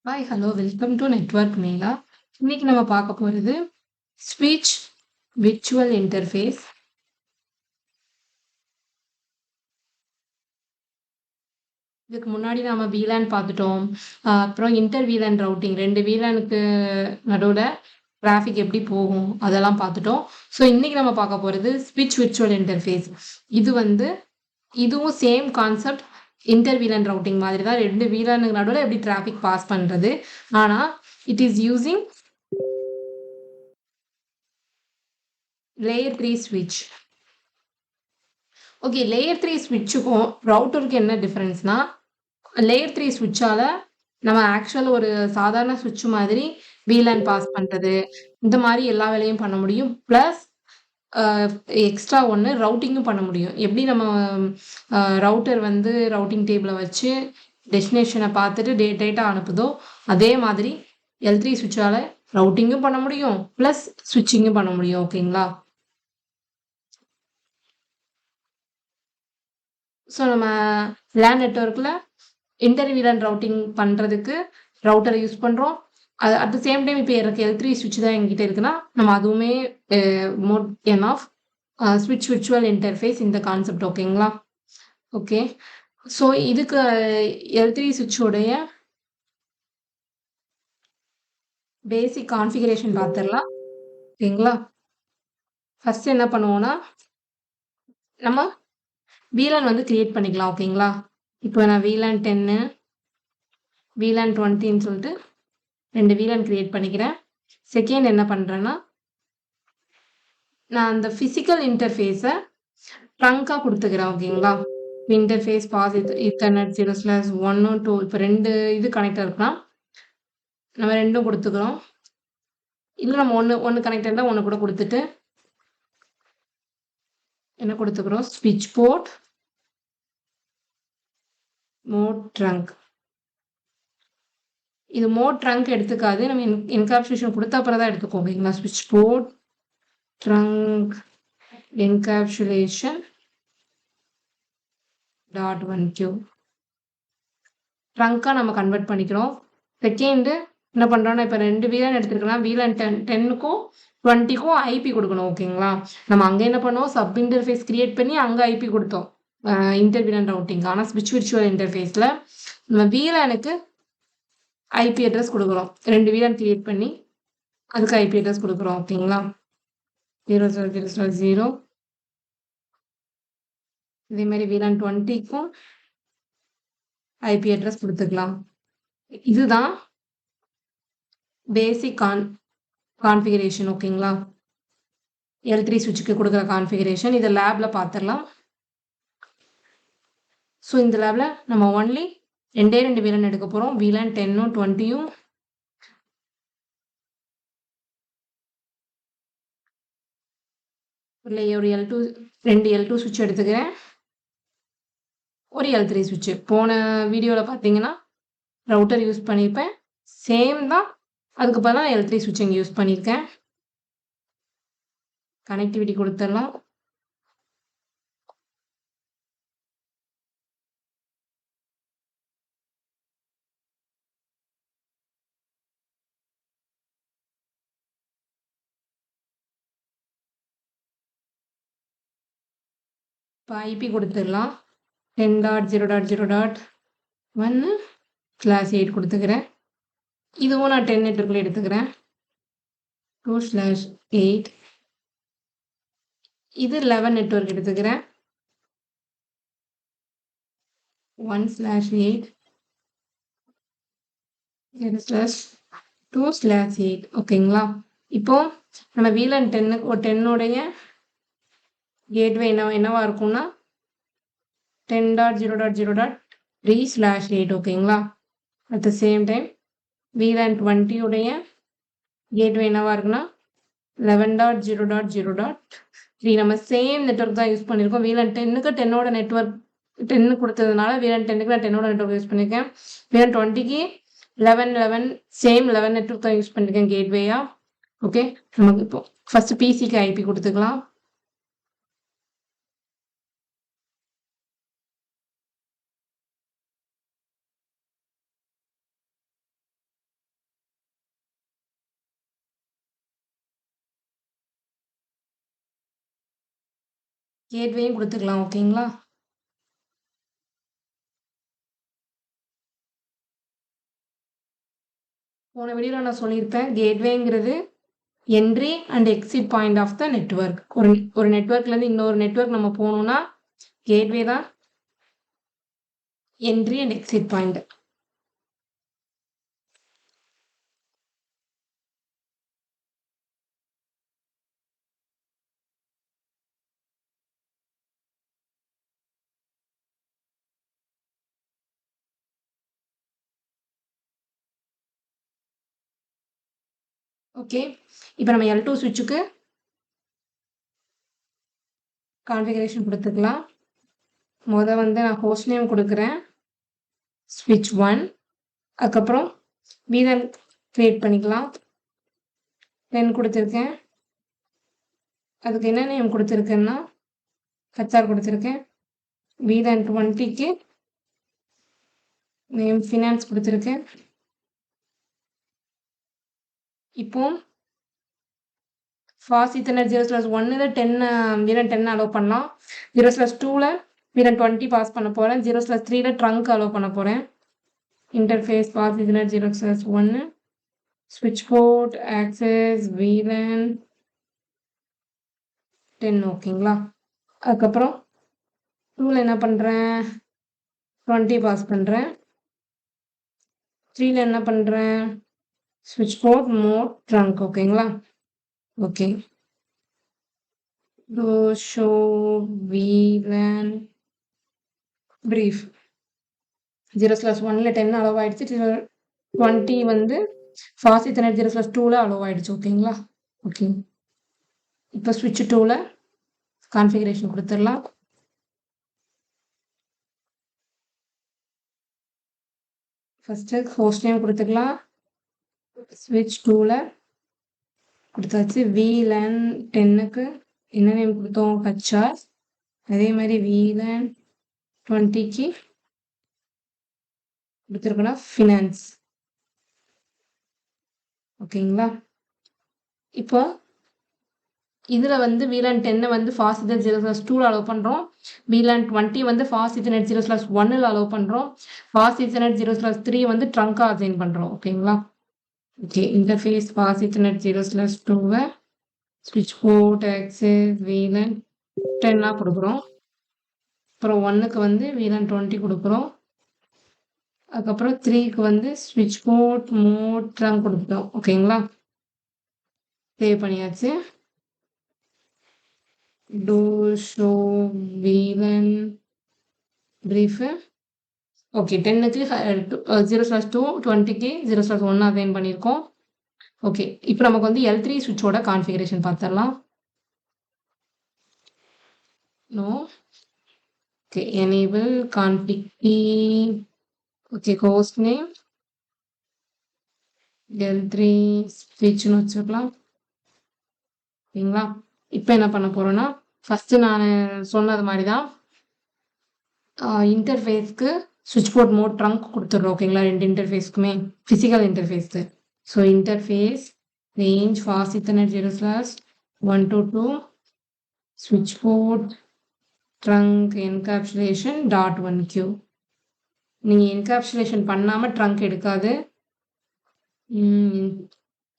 Hi, hello, welcome to network மேலா. இன்னைக்கு நம்ம பார்க்க போறது ஸ்பீச் விர்ச்சுவல் இன்டர்ஃபேஸ். இதுக்கு முன்னாடி நாம VLAN பார்த்துட்டோம். அப்புறம் இன்டர் VLAN ரவுட்டிங் 2 VLANக்கு நடுவுல டிராஃபிக் எப்படி போகும் அதெல்லாம் பார்த்துட்டோம். ஸோ இன்னைக்கு நம்ம பார்க்க போறது ஸ்பீச் விர்ச்சுவல் இன்டர்ஃபேஸ். இது வந்து இதுவும் same concept. Inter VLAN routing மாதிரி தான் 2 VLANக்கு நடுவுல எப்படி டிராஃபிக் பாஸ் பண்றது. ஆனா இட் இஸ் யூசிங் லேயர் 3 ஸ்விட்ச். ஓகே, லேயர் 3 ஸ்விட்சுக்கும் ரவுட்டருக்கு என்ன டிஃபரன்ஸ்னா, லேயர் 3 ஸ்விட்சால நம்ம ஆக்சுவல் ஒரு சாதாரண ஸ்விட்ச் மாதிரி VLAN பாஸ் பண்றது, இந்த மாதிரி எல்லா வேலையும் பண்ண முடியும். பிளஸ் எக்ஸ்ட்ரா ஒன்று ரவுட்டிங்கும் பண்ண முடியும். எப்படி நம்ம ரவுட்டர் வந்து ரவுட்டிங் டேபிளை வச்சு டெஸ்டினேஷனை பார்த்துட்டு டேட்டா அனுப்புதோ, அதே மாதிரி L3 ஸ்விட்சால ரவுட்டிங்கும் பண்ண முடியும், பிளஸ் ஸ்விட்சிங்கும் பண்ண முடியும். ஓகேங்களா? ஸோ நம்ம லேன் நெட்வொர்க்கில் இன்டர் VLAN ரவுட்டிங் பண்ணுறதுக்கு ரவுட்டரை யூஸ் பண்ணுறோம். அது அட் த சேம் டைம் இப்போ எனக்கு L3 ஸ்விட்ச் தான் எங்கிட்ட இருக்குன்னா, நம்ம அதுவுமே மோட் என் ஆஃப் ஸ்விட்ச் விர்ச்சுவல் இன்டர்ஃபேஸ் இந்த கான்செப்ட். ஓகேங்களா? ஓகே, ஸோ இதுக்கு L3 ஸ்விட்சோடைய பேசிக் கான்ஃபிகரேஷன் பார்த்துடலாம். ஓகேங்களா? ஃபர்ஸ்ட் என்ன பண்ணுவோம்னா, நம்ம VLAN வந்து கிரியேட் பண்ணிக்கலாம். ஓகேங்களா? இப்போ நான் VLAN 10 VLAN 20ன்னு சொல்லிட்டு 2 VLAN கிரியேட் பண்ணிக்கிறேன். செகண்ட் என்ன பண்ணுறேன்னா, நான் அந்த ஃபிசிக்கல் இன்டர்ஃபேஸை ட்ரங்காக கொடுத்துக்கிறேன். ஓகேங்களா? இன்டர்ஃபேஸ் பாஸ் இத்தர்நெட் 0/1 2 இப்போ 2 இது கனெக்டர் இருக்கலாம். நம்ம 2ம் கொடுத்துக்கிறோம். இல்லை நம்ம ஒன்று கனெக்டர் இருந்தால் ஒன்று கூட கொடுத்துட்டு என்ன கொடுத்துக்கிறோம், ஸ்விட்ச் போர்ட் மோட் ட்ரங்க். இது மோட் ட்ரங்க் எடுத்துக்காது, நம்ம என்கேப்சுலேஷன் கொடுத்த அப்புறம் தான் எடுத்துக்கோம். ஓகேங்களா? ஸ்விட்ச் போர்ட் ட்ரங்க் என்கேப்சுலேஷன் .1q ட்ரங்காக நம்ம கன்வெர்ட் பண்ணிக்கிறோம். செகண்டு என்ன பண்ணுறோன்னா, இப்போ 2 VLAN எடுத்துருக்கலாம். VLAN 10க்கும் 20க்கும் ஐபி கொடுக்கணும். ஓகேங்களா? நம்ம அங்கே என்ன பண்ணோம், சப் இன்டர்ஃபேஸ் கிரியேட் பண்ணி அங்கே ஐபி கொடுத்தோம் இன்டர் VLAN ரவுட்டிங். ஆனால் ஸ்விட்ச் விர்ச்சுவல் இன்டர்ஃபேஸில் நம்ம VLANக்கு ஐபி அட்ரஸ் கொடுக்குறோம். 2 VLAN கிரியேட் பண்ணி அதுக்கு ஐபி அட்ரஸ் கொடுக்குறோம். ஓகேங்களா? 0/0/0. இதே மாதிரி VLAN 20க்கும் ஐபி அட்ரஸ் கொடுத்துக்கலாம். இதுதான் பேசிக் கான்ஃபிகரேஷன். ஓகேங்களா? L3 ஸ்விட்சுக்கு கொடுக்குற கான்ஃபிகரேஷன். இதை லேபில் பார்த்துடலாம். ஸோ இந்த லேபில் நம்ம ஒன்லி 2 VLAN எடுக்க போகிறோம். VLAN 10ம் 20ம் இல்லை, ஒரு ரெண்டு L2 ஸ்விட்ச் எடுத்துக்கிறேன், ஒரு L3 ஸ்விட்சு. போன வீடியோவில் பார்த்தீங்கன்னா ரவுட்டர் யூஸ் பண்ணியிருப்பேன், சேம் தான். அதுக்கு பதிலாக L3 ஸ்விட்ச் இங்கே யூஸ் பண்ணியிருக்கேன். கனெக்டிவிட்டி கொடுத்துடலாம். இப்போ ஐபி கொடுத்துடலாம். 10.0.0.1/8 கொடுத்துக்கிறேன். இதுவும் நான் 10 நெட்வொர்க்கில் எடுத்துக்கிறேன். 2/8. இது 11 நெட்வொர்க் எடுத்துக்கிறேன். 1/8 2/8. ஓகேங்களா? இப்போ நம்ம VLAN 10உடைய கேட்வே என்னவா இருக்கும்னா 10.0.0.3/8. ஓகேங்களா? At the same time VLAN 20உடைய கேட்வே என்னவா இருக்குன்னா 11.0.0.3. நம்ம சேம் நெட்வொர்க் தான் யூஸ் பண்ணியிருக்கோம். VLAN 10க்கு 10ஓட நெட்வொர்க் 10 கொடுத்ததுனால VLAN 10க்கு நான் 10ஓட நெட்வொர்க் யூஸ் பண்ணியிருக்கேன். VLAN 20க்கு 11 சேம் 11 நெட்வொர்க் தான் யூஸ் பண்ணியிருக்கேன் கேட்வேயா. ஓகே, நமக்கு இப்போ ஃபர்ஸ்ட் பிசிக்கு ஐபி கொடுத்துக்கலாம். கேட்வேயும் குடுத்துக்கலாம். ஓகேங்களா? போன வீடியோல நான் சொல்லியிருப்பேன். கேட்வேங்கிறது entry and exit point of the network. ஒரு நெட்வொர்க்லேருந்து இன்னொரு நெட்வொர்க் நம்ம போகணும்னா கேட்வே தான் entry and exit point. Okay. இப்போ நம்ம L2 சுவிட்சுக்கு கான்ஃபிகரேஷன் கொடுத்துக்கலாம். வந்து நான் ஹோஸ்ட் நேம் கொடுக்குறேன். ஸ்விட்ச் 1. அதுக்கப்புறம் VLAN கிரியேட் பண்ணிக்கலாம். 10 கொடுத்துருக்கேன். அதுக்கு என்ன நேம் கொடுத்துருக்கேன்னா HR கொடுத்துருக்கேன். VLAN 20க்கு நேம் ஃபினான்ஸ் கொடுத்துருக்கேன். இப்போ ஃபாஸ்ட் ஈத்தர்நெட் 0/1ல 10 VLAN 10 அலோவ் பண்ணலாம். 0/2ல VLAN 20 பாஸ் பண்ண போகிறேன். 0/3ல ட்ரங்க் அலோவ் பண்ண போகிறேன். இன்டர்ஃபேஸ் ஃபாஸ்ட் ஈத்தர்நெட் 0/1 ஸ்விட்ச் போர்ட் ஆக்சஸ் VLAN 10. ஓகேங்களா? அதுக்கப்புறம் 2ல என்ன பண்ணுறேன், 20 பாஸ் பண்ணுறேன். 3ல என்ன பண்ணுறேன், ஸ்விட்ச் போர்ட் மோட் ட்ரங்க். ஓகேங்களா? Okay. Show VLAN brief 0/1ல 10 allow ஆயிடுச்சு. 20 வந்து ஃபாஸ்ட் ஈத்தர்நெட் 0/2ல அலோவ் ஆயிடுச்சு. ஓகேங்களா? ஓகே. இப்போ ஸ்விட்ச் 2ல கான்ஃபிகரேஷன் கொடுத்துடலாம். ஃபஸ்ட்டு ஹோஸ்ட் நேம் கொடுத்துக்கலாம். ஸ்விட்ச் 2ல கொடுத்தாச்சு. VLAN 10க்கு என்ன நேம் கொடுத்தோம், HR. அதே மாதிரி VLAN 20க்கு கொடுத்துருக்கோன்னா ஃபினான்ஸ். ஓகேங்களா? இப்போ இதில் வந்து VLAN 10 வந்து ஃபாஸ்ட் ஈத்தர்நெட் 0/2ல அலோவ் பண்ணுறோம். VLAN 20 வந்து ஃபாஸ்ட் ஈத்தர்நெட் 0/1ல அலோவ் பண்ணுறோம். ஃபாஸ்ட் ஈத்தர்நெட் 0/3 வந்து ட்ரங்காக அசைன் பண்ணுறோம். ஓகேங்களா? ஓகே. இன்டர்ஃபேஸ் ஃபாஸ்ட் ஈத்தர்நெட் 0/2வை ஸ்விட்ச் போர்ட் ஆக்சஸ் VLAN 10 கொடுக்குறோம். அப்புறம் 1க்கு வந்து VLAN 20 கொடுக்குறோம். அதுக்கப்புறம் 3க்கு வந்து ஸ்விட்ச் போர்ட் மோட் ட்ரங்க் கொடுத்துட்டோம். ஓகேங்களா? சேவ் பண்ணியாச்சு. Show VLAN brief. ஓகே. 10க்கு 0/2, 20க்கு 0/1 அசைன் பண்ணியிருக்கோம். ஓகே. இப்போ நமக்கு வந்து L3 சுவிட்சோட கான்ஃபிகரேஷன் பார்த்துடலாம். No. Okay. Enable config key. Okay. Host name L3 ஸ்விட்ச்னு வச்சுக்கலாம். ஓகேங்களா? இப்போ என்ன பண்ண போகிறோன்னா, ஃபஸ்ட்டு நான் சொன்னது மாதிரி தான் இன்டர்ஃபேஸ்க்கு ஸ்விட்ச் போர்ட் மோட் ட்ரங்க் கொடுத்துட்றோம். ஓகேங்களா? 2 இன்டர்ஃபேஸ்க்குமே ஃபிசிக்கல் இன்டர்ஃபேஸ்க்கு. So interface range fast ethernet 0/1 to 2 ஸ்விட்ச் போர்ட் ட்ரங்க் என்கேப்சுலேஷன் .1q. நீங்கள் என்கேப்சுலேஷன் பண்ணாமல் ட்ரங்க் எடுக்காது.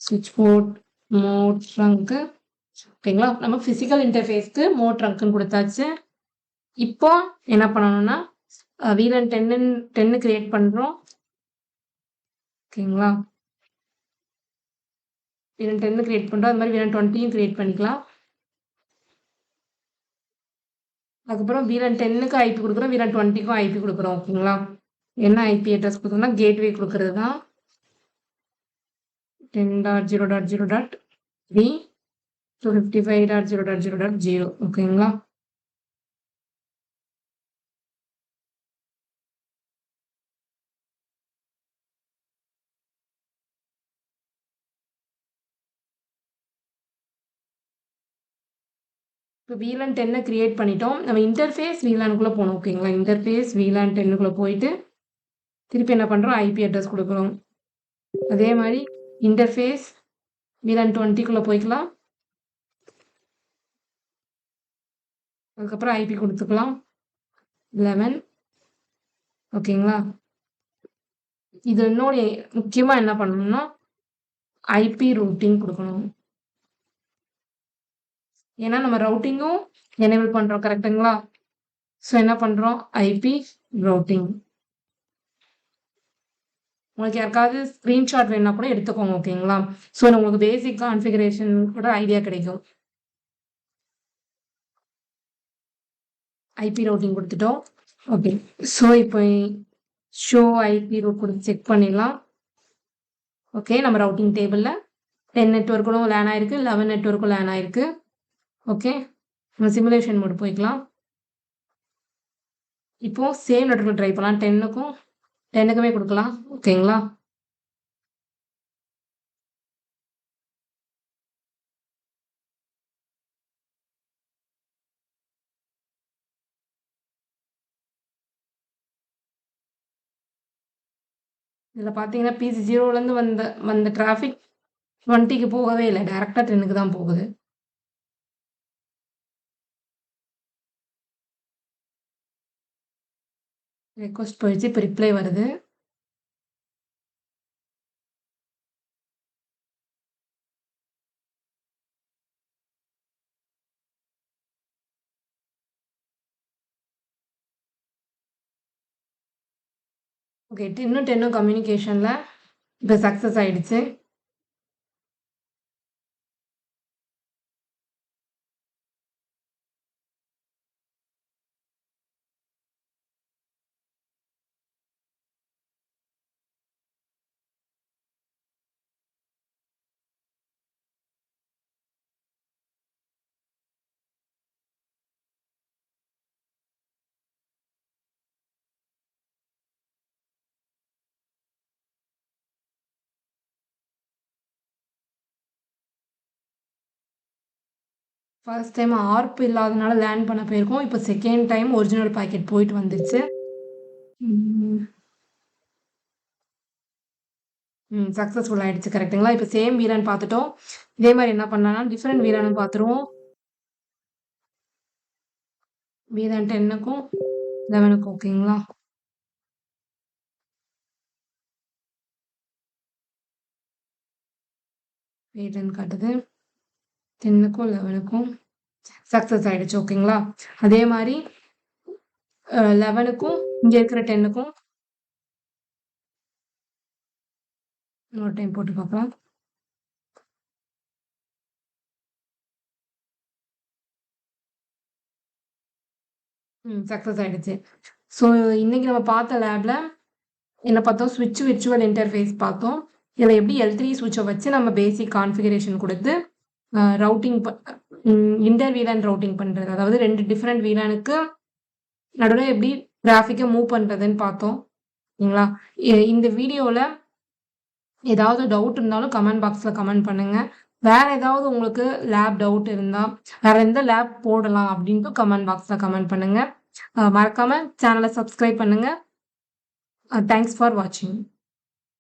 ஸ்விட்ச் போர்ட் மோட் ட்ரங்க்கு. ஓகேங்களா? நம்ம ஃபிசிக்கல் இன்டர்ஃபேஸ்க்கு மோட் ட்ரங்க்னு கொடுத்தாச்சு. இப்போ என்ன பண்ணணும்னா VLAN 10 கிரியேட் பண்ணுறோம். ஓகேங்களா? VLAN 10 கிரியேட் பண்ணுறோம். அது மாதிரி VLAN 20யும் கிரியேட் பண்ணிக்கலாம். அதுக்கப்புறம் VLAN 10க்கு IP கொடுக்குறோம், VLAN 20க்கும் IP கொடுக்குறோம். ஓகேங்களா? என்ன IP அட்ரஸ் கொடுக்குறோம்னா கேட்வே கொடுக்குறது தான் 10.0.0.3 255.0.0.0. ஓகேங்களா? இப்போ VLAN 10 கிரியேட் பண்ணிட்டோம். நம்ம இன்டர்ஃபேஸ் VLANக்குள்ளே போகணும். ஓகேங்களா? இன்டர்ஃபேஸ் VLAN 10க்குள்ளே போயிட்டு திருப்பி என்ன பண்ணுறோம், IP அட்ரஸ் கொடுக்குறோம். அதே மாதிரி இன்டர்ஃபேஸ் VLAN 20க்குள்ளே போய்க்கலாம். அதுக்கப்புறம் ஐபி கொடுத்துக்கலாம் 11. ஓகேங்களா? இது இன்னொரு முக்கியமா என்ன பண்ணணும்னா ஐபி ரூட்டிங் கொடுக்கணும். ஏன்னா நம்ம ரவுட்டிங்கும் எனேபிள் பண்றோம் கரெக்ட்டுங்களா? ஸோ என்ன பண்றோம் ஐபி ரூட்டிங். உங்களுக்கு யாருக்காவது ஸ்க்ரீன்ஷாட் வேணா கூட எடுத்துக்கோங்க ஓகேங்களா? ஸோ உங்களுக்கு பேசிக் கான்ஃபிகரேஷன் கூட ஐடியா கிடைக்கும். ஐபி ரூட்டிங் கொடுத்துட்டோம். ஓகே. ஸோ இப்போ ஷோ ஐபி ரூட் கொடுத்து செக் பண்ணிடலாம். ஓகே, நம்ம ரவுட்டிங் டேபிளில் 10 நெட்வொர்க்கும் லேன் ஆயிருக்கு, 11 நெட்வொர்க்கும் லேன் ஆயிருக்கு. ஓகே, நம்ம சிமுலேஷன் மோடு போய்க்கலாம். இப்போ சேம் நெட்வொர்க் ட்ரை பண்ணலாம். 10க்குமே கொடுக்கலாம். ஓகேங்களா? இதில் பார்த்தீங்கன்னா பிசி 0லேருந்து வந்த டிராஃபிக் 20க்கு போகவே இல்லை, டேரெக்டாக 10க்கு தான் போகுது. ரெக்வஸ்ட் போயிடுச்சு, இப்போ ரிப்ளை வருது. ஓகே, 10ம் கம்யூனிகேஷனில் இப்போ சக்ஸஸ் ஆயிடுச்சு. ஃபர்ஸ்ட் டைம் ஆர்ப் இல்லாதனால லேண்ட் பண்ண போயிருக்கோம். இப்போ செகண்ட் டைம் ஒரிஜினல் பாக்கெட் போயிட்டு வந்துருச்சு. சக்ஸஸ்ஃபுல் ஆயிடுச்சு கரெக்ட்டுங்களா? இப்போ சேம் வீலான் பார்த்துட்டோம். இதே மாதிரி என்ன பண்ணலாம்னா டிஃப்ரெண்ட் வீலானும் பார்த்துருவோம். வீலான் 10க்கும் 11க்கும் ஓகேங்களா? வீலான் காட்டுது 10க்கும் 11க்கும் சக்ஸஸ் ஆயிடுச்சு ஓகேங்களா? அதே மாதிரி 11க்கும் இங்கே இருக்கிற 10க்கும் இன்னொரு டைம் போட்டு பார்க்கலாம். சக்ஸஸ் ஆயிடுச்சு. ஸோ இன்னைக்கு நம்ம பார்த்த லேப்ல என்ன பார்த்தோம், ஸ்விட்ச் விர்ச்சுவல் இன்டர்ஃபேஸ் பார்த்தோம். இதில் எப்படி L3 ஸ்விட்சை வச்சு நம்ம பேசிக் கான்ஃபிகரேஷன் கொடுத்து ரவுட்டிங் இன்டர் வீலான் ரவுட்டிங் பண்ணுறது, அதாவது 2 டிஃப்ரெண்ட் வீலானுக்கு நடுவில் எப்படி கிராஃபிக்கை மூவ் பண்ணுறதுன்னு பார்த்தோம். சரிங்களா? இந்த வீடியோவில் ஏதாவது டவுட் இருந்தாலும் கமெண்ட் பாக்ஸில் கமெண்ட் பண்ணுங்கள். வேறு ஏதாவது உங்களுக்கு லேப் டவுட் இருந்தால் வேறு எந்த லேப் போடலாம் அப்படின்ட்டு கமெண்ட் பாக்ஸில் கமெண்ட் பண்ணுங்கள். மறக்காமல் சேனலை சப்ஸ்கிரைப் பண்ணுங்கள். தேங்க்ஸ் ஃபார் வாட்சிங்.